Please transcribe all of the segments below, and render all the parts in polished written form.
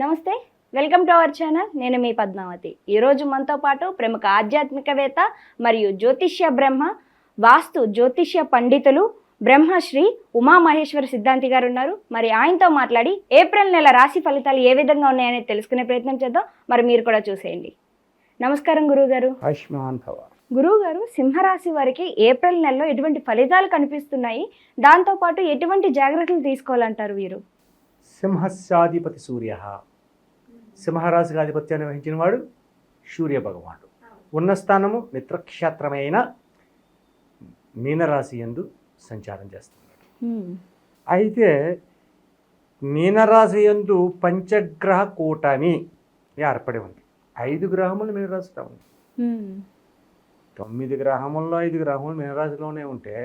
నమస్తే, welcome to our channel. నేను మీ పద్మావతి. ఈరోజు మనతో పాటు ప్రముఖ ఆధ్యాత్మికవేత్త మరియు జ్యోతిష్య బ్రహ్మ వాస్తు జ్యోతిష్య పండితులు బ్రహ్మశ్రీ ఉమామహేశ్వర సిద్ధాంతి గారు ఉన్నారు. మరి ఆయనతో మాట్లాడి ఏప్రిల్ నెల రాశి ఫలితాలు ఏ విధంగా ఉన్నాయనేది తెలుసుకునే ప్రయత్నం చేద్దాం. మరి మీరు కూడా చూసేయండి. నమస్కారం గురువుగారు. ఆయుష్మాన్ భవ. గురువుగారు, సింహరాశి వారికి ఏప్రిల్ నెలలో ఎటువంటి ఫలితాలు కనిపిస్తున్నాయి, దాంతోపాటు ఎటువంటి జాగ్రత్తలు తీసుకోవాలంటారు వీరు? సింహస్యాధిపతి సూర్య, సింహరాశికి ఆధిపత్యాన్ని వహించిన వాడు సూర్య భగవానుడు. ఉన్న స్థానము మిత్రక్షేత్రమైన మీనరాశి యందు సంచారం చేస్తున్నాడు. అయితే మీనరాశి యందు పంచగ్రహ కూటమి ఏర్పడి ఉంది. 5 గ్రహములు మీనరాశిలో ఉంది. 9 గ్రహముల్లో 5 గ్రహములు మీనరాశిలోనే ఉంటే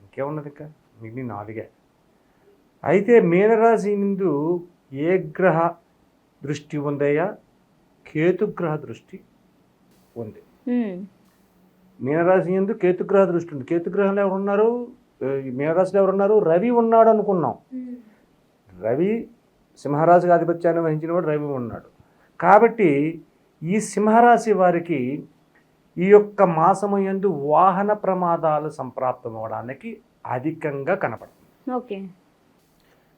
ఇంకేమున్నది? ఇంకా మిగిలిన 4. అయితే మీనరాశి నందు ఏ గ్రహ దృష్టి ఉందయ్యా? కేతుగ్రహ దృష్టి ఉంది. మీనరాశి యందు కేతుగ్రహ దృష్టి ఉంది. కేతుగ్రహంలో ఎవరున్నారు? మీనరాశిలో ఎవరున్నారు? రవి ఉన్నాడు అనుకున్నాం. రవి సింహరాశికి ఆధిపత్యాన్ని వహించిన వాడు రవి ఉన్నాడు. కాబట్టి ఈ సింహరాశి వారికి ఈ యొక్క మాసము యందు వాహన ప్రమాదాలు సంప్రాప్తం అవ్వడానికి అధికంగా కనపడుతుంది. ఓకే.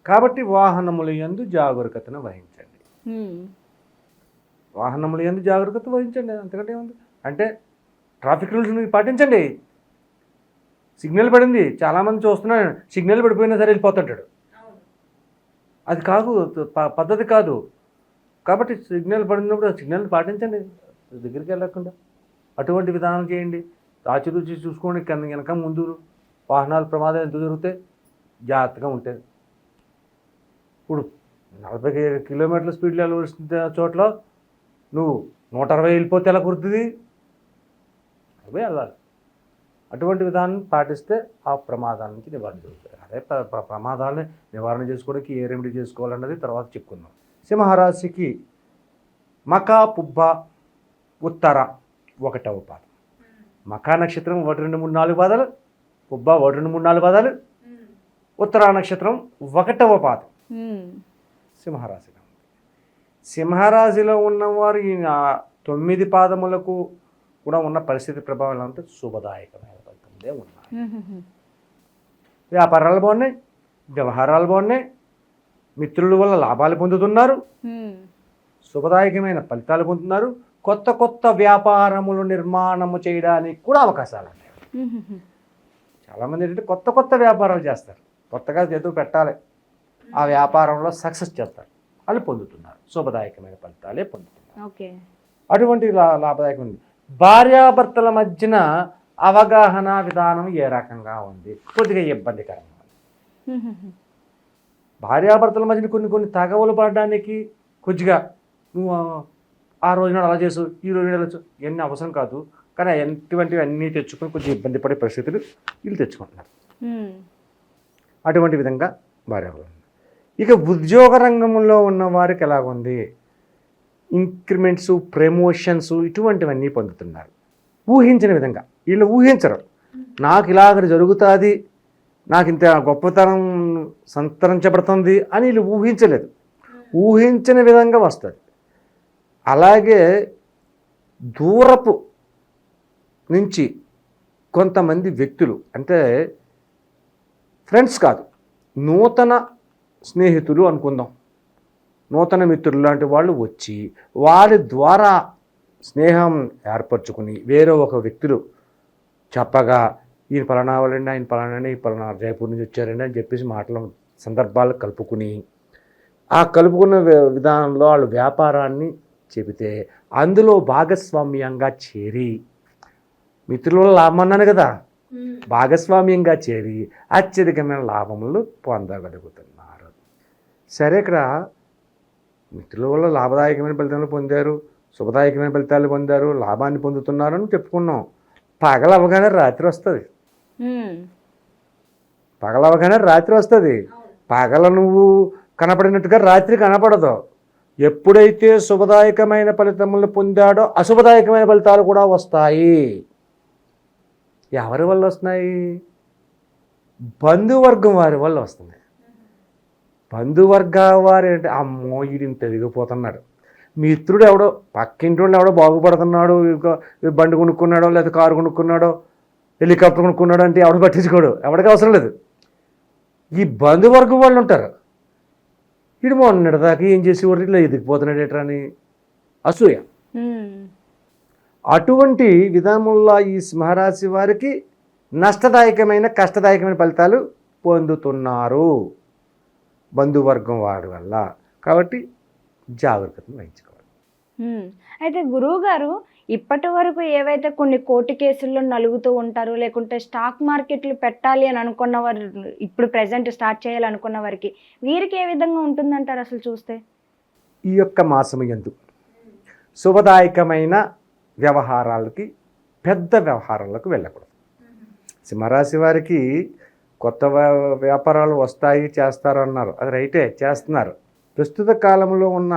కాబట్టి వాహనముల యందు జాగరూకతను వహించండి. వాహనముల యందు జాగరూకత వహించండి. అంతకంటే ఏముంది? అంటే ట్రాఫిక్ రూల్స్ని పాటించండి. సిగ్నల్ పడింది, చాలామంది చూస్తున్నాను, సిగ్నల్ పడిపోయినా సరే వెళ్ళిపోతుంటాడు. అది కాదు, పద్ధతి కాదు. కాబట్టి సిగ్నల్ పడినప్పుడు సిగ్నల్ పాటించండి, దగ్గరికి వెళ్ళకుండా. అటువంటి విధానం చేయండి. ఆచితూచి చూసుకోండి. వెనక ముందు వాహనాల ప్రమాదాలు ఎంత జరుగుతాయి, జాగ్రత్తగా ఉంటుంది. ఇప్పుడు 40 కిలోమీటర్ల స్పీడ్లో వెళ్ళవలసిన చోట్ల నువ్వు 160 వెళ్ళిపోతే ఎలా కుడుతుంది? అవే వెళ్ళాలి. అటువంటి విధానం పాటిస్తే ఆ ప్రమాదాల నుంచి నివారణ జరుగుతుంది. అదే ప్రమాదాలని నివారణ చేసుకోవడానికి ఏ రెమెడీ చేసుకోవాలన్నది తర్వాత చెప్పుకుందాం. సింహరాశికి మకా, పుబ్బ, ఉత్తర 1వ పాదం. మకా నక్షత్రం 1, 2, 3, 4 పాదాలు, పుబ్బ 1, 2, 3, 4 పాదాలు, ఉత్తర నక్షత్రం 1వ పాదం సింహరాశిలో ఉంది. సింహరాశిలో ఉన్నవారు ఈ 9 పాదములకు కూడా ఉన్న పరిస్థితి ప్రభావం అంటే శుభదాయకమైన ఫలితంలో ఉన్నాయి. వ్యాపారాలు బాగున్నాయి, వ్యవహారాలు బాగున్నాయి, మిత్రుల వల్ల లాభాలు పొందుతున్నారు, శుభదాయకమైన ఫలితాలు పొందుతున్నారు. కొత్త కొత్త వ్యాపారములు నిర్మాణము చేయడానికి కూడా అవకాశాలు ఉన్నాయి. చాలామంది ఏంటంటే కొత్త కొత్త వ్యాపారాలు చేస్తారు, కొత్తగా ఏదో పెట్టాలి, ఆ వ్యాపారంలో సక్సెస్ చేస్తారు, వాళ్ళు పొందుతున్నారు. శుభదాయకమైన ఫలితాలే పొందుతున్నారు. అటువంటి లాభదాయకం. భార్యాభర్తల మధ్యన అవగాహన విధానం ఏ రకంగా ఉంది? కొద్దిగా ఇబ్బందికరంగా ఉంది. భార్యాభర్తల మధ్యన కొన్ని తగవలు పడడానికి కొద్దిగా నువ్వు ఆ రోజునాడు అలా చేసు, ఈ రోజు అలా చేసు, ఇవన్నీ అవసరం కాదు. కానీ ఎటువంటివి అన్నీ తెచ్చుకొని కొంచెం ఇబ్బంది పడే పరిస్థితులు వీళ్ళు తెచ్చుకుంటున్నారు. అటువంటి విధంగా భార్యాభర్తలు. ఇక ఉద్యోగ రంగంలో ఉన్న వారికి ఎలాగుంది? ఇంక్రిమెంట్స్, ప్రమోషన్స్ ఇటువంటివన్నీ పొందుతున్నారు. ఊహించిన విధంగా వీళ్ళు ఊహించరు. నాకు ఇలాగ జరుగుతుంది, నాకు ఇంత గొప్పతనం సంతరించబడుతుంది అని వీళ్ళు ఊహించలేదు. ఊహించిన విధంగా వస్తుంది. అలాగే దూరపు నుంచి కొంతమంది వ్యక్తులు, అంటే ఫ్రెండ్స్ కాదు, నూతన స్నేహితులు అనుకుందాం, నూతన మిత్రులు లాంటి వాళ్ళు వచ్చి వారి ద్వారా స్నేహం ఏర్పరచుకుని వేరే ఒక వ్యక్తులు చెప్పగా ఈయన పలానా వాళ్ళండి, ఆయన పలానా, ఈ పలానా జైపూర్ నుంచి వచ్చారండి అని చెప్పేసి మాటల సందర్భాలు కలుపుకుని ఆ కలుపుకున్న విధానంలో వాళ్ళు వ్యాపారాన్ని చెబితే అందులో భాగస్వామ్యంగా చేరి, మిత్రుల లాభం అన్నాను కదా, భాగస్వామ్యంగా చేరి అత్యధికమైన లాభములు పొందగలుగుతున్నారు. సరే, ఇక్కడ మిత్రుల వల్ల లాభదాయకమైన ఫలితాలు పొందారు, శుభదాయకమైన ఫలితాలు పొందారు, లాభాన్ని పొందుతున్నారు అని చెప్పుకున్నాం. పగలవగానే రాత్రి వస్తుంది. పగలవగానే రాత్రి వస్తుంది. పగల నువ్వు కనపడినట్టుగా రాత్రి కనపడదు. ఎప్పుడైతే శుభదాయకమైన ఫలితములు పొందాడో అశుభదాయకమైన ఫలితాలు కూడా వస్తాయి. ఎవరి వల్ల వస్తున్నాయి? బంధువర్గం వారి వల్ల వస్తున్నాయి. బంధువర్గ వారు అంటే అమ్మో వీడిని పెరిగిపోతున్నాడు, మిత్రుడు ఎవడో పక్కింటి వాళ్ళు ఎవడో బాగుపడుతున్నాడు, ఇంకా బండి కొనుక్కున్నాడో లేదా కారు కొనుక్కున్నాడో హెలికాప్టర్ కొనుక్కున్నాడో అంటే ఎవడు పట్టించుకోడు, ఎవడికి అవసరం లేదు. ఈ బంధువర్గం వాళ్ళు ఉంటారు, వీడు మొన్నటిదాకా ఏం చేసేవాడు ఇట్లా ఎదిగిపోతున్నాడు ఎట్రా అని అసూయ. అటువంటి విధానంలో ఈ సింహరాశి వారికి నష్టదాయకమైన కష్టదాయకమైన ఫలితాలు పొందుతున్నారు బంధువర్గం వాడి వల్ల. కాబట్టి జాగ్రత్తను వహించుకోవాలి. అయితే గురువు గారు ఇప్పటి వరకు ఏవైతే కొన్ని కోర్టు కేసుల్లో నలుగుతూ ఉంటారు, లేకుంటే స్టాక్ మార్కెట్లు పెట్టాలి అని అనుకున్న వారు, ఇప్పుడు ప్రెసెంట్ స్టార్ట్ చేయాలనుకున్న వారికి వీరికి ఏ విధంగా ఉంటుందంటారు అసలు చూస్తే? ఈ యొక్క మాసము యందు శుభదాయకమైన వ్యవహారాలకి, పెద్ద వ్యవహారాలకు వెళ్ళకూడదు. సింహరాశి వారికి కొత్త వ్యాపారాలు వస్తాయి, చేస్తారు అన్నారు, అది రైటే, చేస్తున్నారు. ప్రస్తుత కాలంలో ఉన్న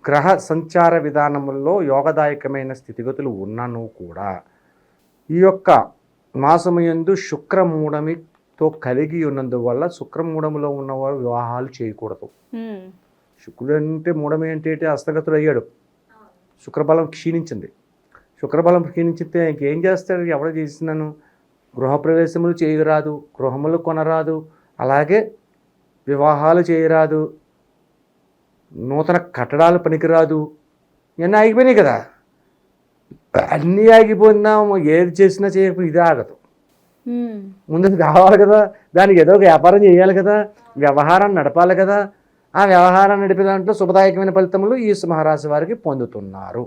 గ్రహ సంచార విధానముల్లో యోగదాయకమైన స్థితిగతులు ఉన్నను కూడా ఈ యొక్క మాసము యందు శుక్రమూఢమితో కలిగి ఉన్నందువల్ల శుక్రమూఢములో ఉన్నవారు వివాహాలు చేయకూడదు. శుక్రుడు అంటే మూఢమి అంటే హస్తగతుడు అయ్యాడు, శుక్రబలం క్షీణించింది. శుక్రబలం క్షీణించితే ఇంకేం చేస్తాడు, ఎవడ చేసినాను, గృహప్రవేశములు చేయరాదు, గృహములు కొనరాదు, అలాగే వివాహాలు చేయరాదు, నూతన కట్టడాలు పనికిరాదు, ఇవన్నీ ఆగిపోయినాయి కదా. అన్నీ ఆగిపోయినా ఏది చేసినా చేయకపోతే ఇది ఆగదు. ముందు కావాలి కదా, దానికి ఏదో ఒక వ్యాపారం చేయాలి కదా, వ్యవహారాన్ని నడపాలి కదా. ఆ వ్యవహారాన్ని నడిపే దాంట్లో శుభదాయకమైన ఫలితములు ఈ సింహరాశి వారికి పొందుతున్నారు.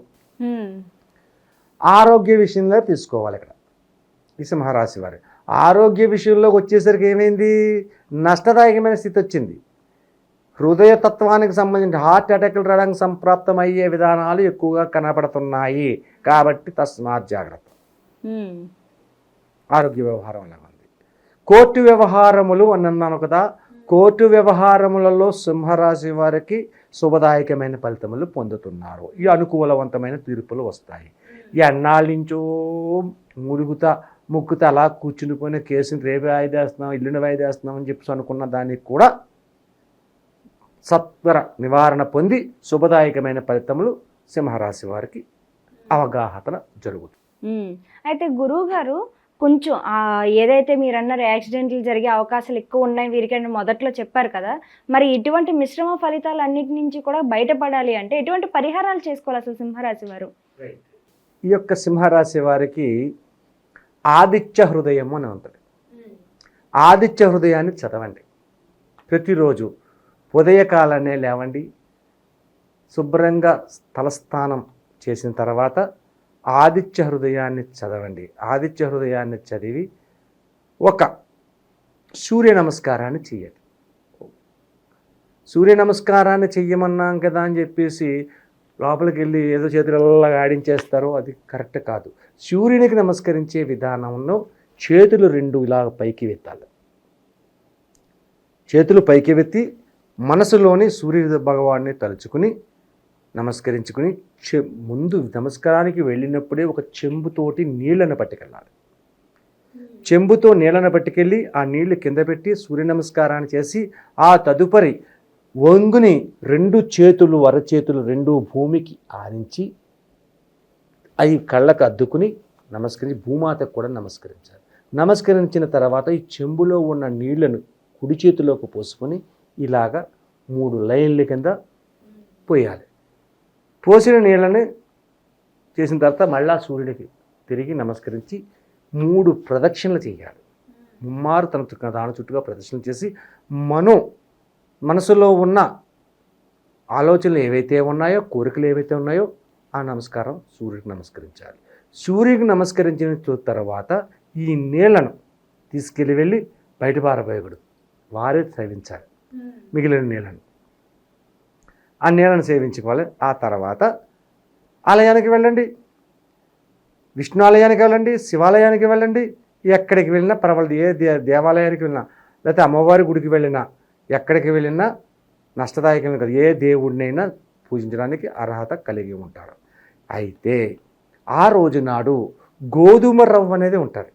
ఆరోగ్య విషయంలో తీసుకోవాలి. ఇక్కడ ఈ సింహరాశి వారి ఆరోగ్య విషయంలోకి వచ్చేసరికి ఏమైంది, నష్టదాయకమైన స్థితి వచ్చింది. హృదయ తత్వానికి సంబంధించి హార్ట్ అటాక్లు రావడానికి సంప్రాప్తమయ్యే విధానాలు ఎక్కువగా కనపడుతున్నాయి. కాబట్టి తస్మాత్ జాగ్రత్త. ఆరోగ్య వ్యవహారం ఎలా ఉంది. కోర్టు వ్యవహారములు అని అన్నాను కదా, కోర్టు వ్యవహారములలో సింహరాశి వారికి శుభదాయకమైన ఫలితములు పొందుతున్నారు. ఈ అనుకూలవంతమైన తీర్పులు వస్తాయి. ఎన్నాళ్ళ నుంచో ముక్కుతా అలా కూర్చుని పోయిన కేసుని రేపు వాయిదేస్తున్నాం, ఇల్లుని వాయిదేస్తున్నాం అని చెప్పి అనుకున్న దానికి కూడా సత్వర నివారణ పొంది శుభదాయకమైన ఫలితములు సింహరాశి వారికి అవగాహన జరుగుతుంది. అయితే గురువు గారు కొంచెం ఏదైతే మీరు అన్నారు యాక్సిడెంట్లు జరిగే అవకాశాలు ఎక్కువ ఉన్నాయి వీరికైనా మొదట్లో చెప్పారు కదా, మరి ఇటువంటి మిశ్రమ ఫలితాలు అన్నిటి నుంచి కూడా బయటపడాలి అంటే ఎటువంటి పరిహారాలు చేసుకోవాలి అసలు సింహరాశి వారు? ఈ యొక్క సింహరాశి వారికి ఆదిత్య హృదయము అని ఉంటుంది. ఆదిత్య హృదయాన్ని చదవండి. ప్రతిరోజు ఉదయకాలనే లేవండి, శుభ్రంగా తలస్నానం చేసిన తర్వాత ఆదిత్య హృదయాన్ని చదవండి. ఆదిత్య హృదయాన్ని చదివి ఒక సూర్య నమస్కారాన్ని చేయండి. సూర్య నమస్కారాన్ని చెయ్యమన్నాం కదా అని చెప్పేసి లోపలికి వెళ్ళి ఏదో చేతులలో ఆడించేస్తారో అది కరెక్ట్ కాదు. సూర్యునికి నమస్కరించే విధానంలో చేతులు రెండు ఇలా పైకి ఎత్తాలి. చేతులు పైకి ఎత్తి మనసులోని సూర్య భగవాన్ని తలుచుకుని నమస్కరించుకుని ముందు నమస్కారానికి వెళ్ళినప్పుడే ఒక చెంబుతోటి నీళ్ళను పట్టుకెళ్ళాలి. చెంబుతో నీళ్ళను పట్టుకెళ్ళి ఆ నీళ్లు కింద పెట్టి సూర్య నమస్కారాన్ని చేసి ఆ తదుపరి వంగుని రెండు చేతులు అరచేతులు రెండు భూమికి ఆనించి అవి కళ్ళకు అద్దుకుని నమస్కరించి భూమాతకు కూడా నమస్కరించాలి. నమస్కరించిన తర్వాత ఈ చెంబులో ఉన్న నీళ్లను కుడి చేతిలోకి పోసుకొని ఇలాగా 3 లైన్ల కింద పోయాలి. పోసిన నీళ్ళని చేసిన తర్వాత మళ్ళా సూర్యుడికి తిరిగి నమస్కరించి 3 ప్రదక్షిణలు చేయాలి. ముమ్మారు దాని చుట్టూగా ప్రదక్షిణలు చేసి మనసులో ఉన్న ఆలోచనలు ఏవైతే ఉన్నాయో, కోరికలు ఏవైతే ఉన్నాయో ఆ నమస్కారం సూర్యుడికి నమస్కరించాలి. సూర్యుడికి నమస్కరించిన తర్వాత ఈ నీళ్లను తీసుకెళ్ళి వెళ్ళి బయట పారబోయకూడదు, వారే సేవించాలి. మిగిలిన నీళ్ళను ఆ నీళ్ళను సేవించుకోవాలి. ఆ తర్వాత ఆలయానికి వెళ్ళండి, విష్ణు ఆలయానికి వెళ్ళండి, శివాలయానికి వెళ్ళండి. ఎక్కడికి వెళ్ళినా పర్వాలేదు, ఏ దేవాలయానికి వెళ్ళినా లేకపోతే అమ్మవారి గుడికి వెళ్ళినా ఎక్కడికి వెళ్ళినా నష్టదాయకమే కదా. ఏ దేవుడినైనా పూజించడానికి అర్హత కలిగి ఉంటారు. అయితే ఆ రోజు నాడు గోధుమ రవ్వ అనేది ఉంటుంది.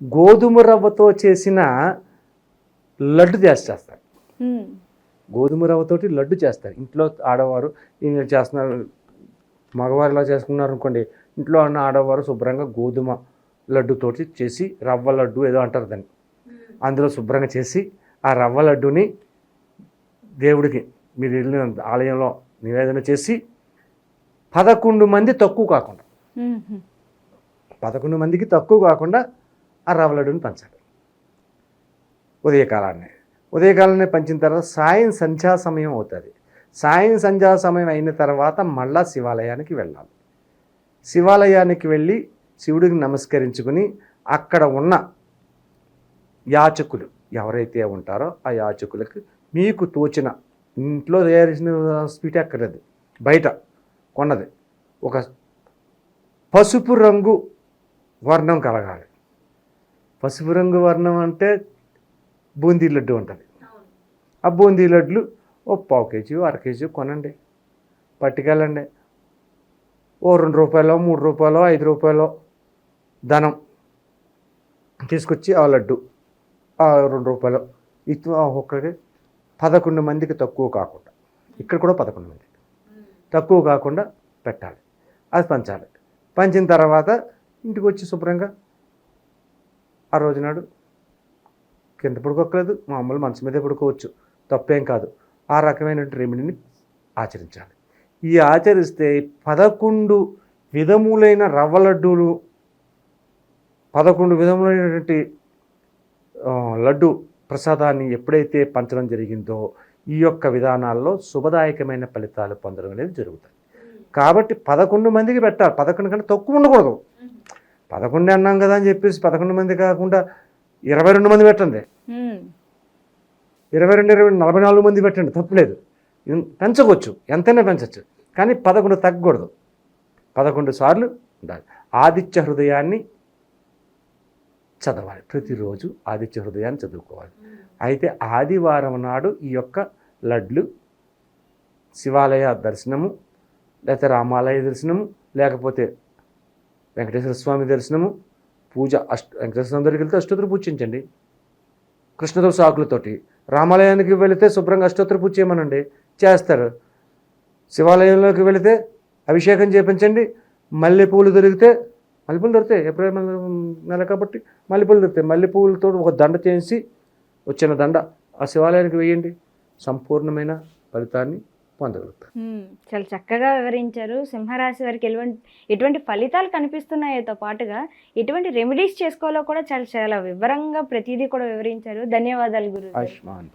గోధుమ రవ్వతో చేసిన లడ్డు చేస్తారు. గోధుమ రవ్వతోటి లడ్డు చేస్తారు. ఇంట్లో ఆడవారు ఈయన చేస్తున్నారు, మగవారు ఇలా చేసుకున్నారు అనుకోండి, ఇంట్లో ఉన్న ఆడవారు శుభ్రంగా గోధుమ లడ్డుతోటి చేసి, రవ్వ లడ్డు ఏదో అంటారు దాన్ని, అందులో శుభ్రంగా చేసి ఆ రవ్వ లడ్డుని దేవుడికి మీరు వెళ్ళిన ఆలయంలో నివేదన చేసి 11 మంది తక్కువ కాకుండా 11 మందికి తక్కువ కాకుండా ఆ రవ్వ లడ్డుని పంచాలి. ఉదయకాలాన్ని పంచిన తర్వాత సాయం సంధ్యా సమయం అవుతుంది. సాయం సంధ్యా సమయం అయిన తర్వాత మళ్ళా శివాలయానికి వెళ్ళాలి. శివాలయానికి వెళ్ళి శివుడికి నమస్కరించుకుని అక్కడ ఉన్న యాచకులు ఎవరైతే ఉంటారో ఆ యాచకులకు మీకు తోచిన, ఇంట్లో తయారు చేసిన స్వీట్ అక్కర్లేదు, బయట కొన్నది ఒక పసుపు రంగు వర్ణం కలగాలి. పసుపు రంగు వర్ణం అంటే బూందీ లడ్డు ఉంటుంది. ఆ బూందీ లడ్లు ఓ 1/4 కేజీ 1/2 కేజీ కొనండి, పట్టుకెళ్ళండి. ఓ 2 రూపాయలు 3 రూపాయలు 5 రూపాయలు ధనం తీసుకొచ్చి ఆ లడ్డు 2 రూపాయలు ఇటు ఒక్కొక్కరికి 11 మందికి తక్కువ కాకుండా, ఇక్కడ కూడా 11 మందికి తక్కువ కాకుండా పెట్టాలి. అది పంచాలి. పంచిన తర్వాత ఇంటికి వచ్చి శుభ్రంగా ఆ రోజునాడు కింద పడుకోకలేదు, మామూలు మనసు మీదే పడుకోవచ్చు, తప్పేం కాదు. ఆ రకమైన రెమెడీని ఆచరించాలి. ఈ ఆచరిస్తే 11 విధములైన రవ్వ లడ్డూలు, 11 విధములైనటువంటి లడ్డు ప్రసాదాన్ని ఎప్పుడైతే పంచడం జరిగిందో ఈ యొక్క విధానాల్లో శుభదాయకమైన ఫలితాలు పొందడం అనేది జరుగుతుంది. కాబట్టి 11 మందికి పెట్టాలి, 11 కంటే తక్కువ ఉండకూడదు. 11 అన్నాం కదా అని చెప్పేసి 11 మంది కాకుండా 22 మంది పెట్టండి, 22 44 మంది పెట్టండి, తప్పులేదు, పెంచవచ్చు, ఎంతైనా పెంచవచ్చు. కానీ 11 తగ్గకూడదు, 11 సార్లు ఉండాలి. ఆదిత్య హృదయాన్ని చదవాలి, ప్రతిరోజు ఆదిత్య హృదయాన్ని చదువుకోవాలి. అయితే ఆదివారం నాడు ఈ యొక్క లడ్లు శివాలయ దర్శనము, లేకపోతే రామాలయ దర్శనము, లేకపోతే వెంకటేశ్వర స్వామి దర్శనము, పూజ వెంకటేశ్వర స్వామి దగ్గరికి వెళ్తే అష్టోత్తర పూజ చేయించండి కృష్ణతులసి ఆకులతోటి. రామాలయానికి వెళితే శుభ్రంగా అష్టోత్తర పూజ చేయమనండి, చేస్తారు. శివాలయంలోకి వెళితే అభిషేకం చేయించండి. మల్లెపూలు దొరుకుతాయి, ఏప్రిల్ నెల కాబట్టి మల్లెపూలు దొరుకుతాయి. మల్లెపూలతో ఒక దండ చేసి వచ్చిన దండ ఆ శివాలయానికి వేయండి, సంపూర్ణమైన ఫలితాన్ని పొందగలుగుతారు. చాలా చక్కగా వివరించారు. సింహరాశి వారికి ఎటువంటి ఫలితాలు కనిపిస్తున్నాయో పాటుగా ఎటువంటి రెమెడీస్ చేసుకోవాలో కూడా చాలా చాలా వివరంగా ప్రతిదీ కూడా వివరించారు. ధన్యవాదాలు గురువు. ఆయుష్మాన్.